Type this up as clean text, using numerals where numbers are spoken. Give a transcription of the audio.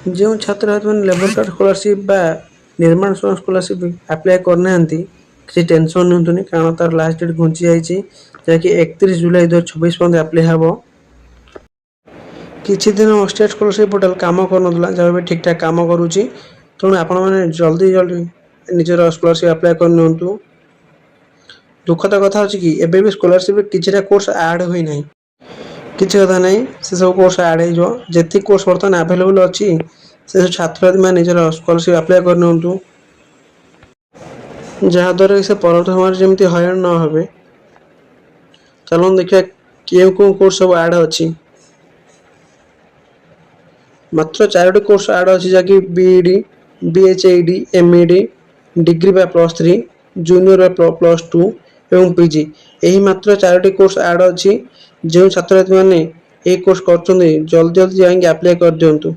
ଯେଉଁ ଛାତ୍ରଛାତ୍ରୀମାନେ labour card scholarship ବା ନିର୍ମାଣ ଶ୍ରମ ସ୍କଲାରସିପ୍ ଆପ୍ଲାଏ କରିନାହାନ୍ତି କିଛି ଟେନସନ୍ ନିଅନ୍ତୁନି, କାରଣ ତାର ଲାଷ୍ଟ ଡେଟ୍ ଘୁଞ୍ଚି ଯାଇଛି, ଯାହାକି 31 ଜୁଲାଇ 2024 ପର୍ଯ୍ୟନ୍ତ ଆପ୍ଲାଏ ହେବ। କିଛି ଦିନ ଷ୍ଟେଟ୍ ସ୍କଲାରସିପ୍ ପୋର୍ଟାଲ କାମ କରୁନଥିଲା, ଯାହା ଏବେ ଠିକ୍ଠାକ୍ କାମ କରୁଛି। ତେଣୁ ଆପଣମାନେ ଜଲ୍ଦି ନିଜର ସ୍କଲାରସିପ୍ ଆପ୍ଲାଏ କରିନିଅନ୍ତୁ। ଦୁଃଖଦ କଥା ହେଉଛି କି ଏବେ ବି ସ୍କଲାରସିପ୍ରେ କିଛିଟା କୋର୍ସ ଆଡ଼୍ ହୋଇନାହିଁ। କିଛି କଥା ନାହିଁ, ସେସବୁ କୋର୍ସ ଆଡ଼୍ ହେଇଯିବ। ଯେତିକି କୋର୍ସ ବର୍ତ୍ତମାନ ଆଭେଲେବୁଲ୍ ଅଛି ସେସବୁ ଛାତ୍ରଛାତ୍ରୀମାନେ ନିଜର ସ୍କଲାରସିପ୍ ଆପ୍ଲାଏ କରିନିଅନ୍ତୁ, ଯାହାଦ୍ୱାରା କି ସେ ପରବର୍ତ୍ତୀ ସମୟରେ ଯେମିତି ହଇରାଣ ନ ହେବେ। ଚାଲନ୍ତୁ ଦେଖିବା କେଉଁ କୋର୍ସ ସବୁ ଆଡ଼୍ ଅଛି। ମାତ୍ର 4ଟି କୋର୍ସ ଆଡ଼୍ ଅଛି, ଯାହାକି BED, BHED, MED, डिग्री बा +3, जूनियर बा +2 एवं PG। यही मात्र 4टी कोर्स आड अच्छी। जो छात्र छात्री मैंने ये कोर्स कर जल्दी जल्दी जाएंगे अप्लाई कर दिंतु।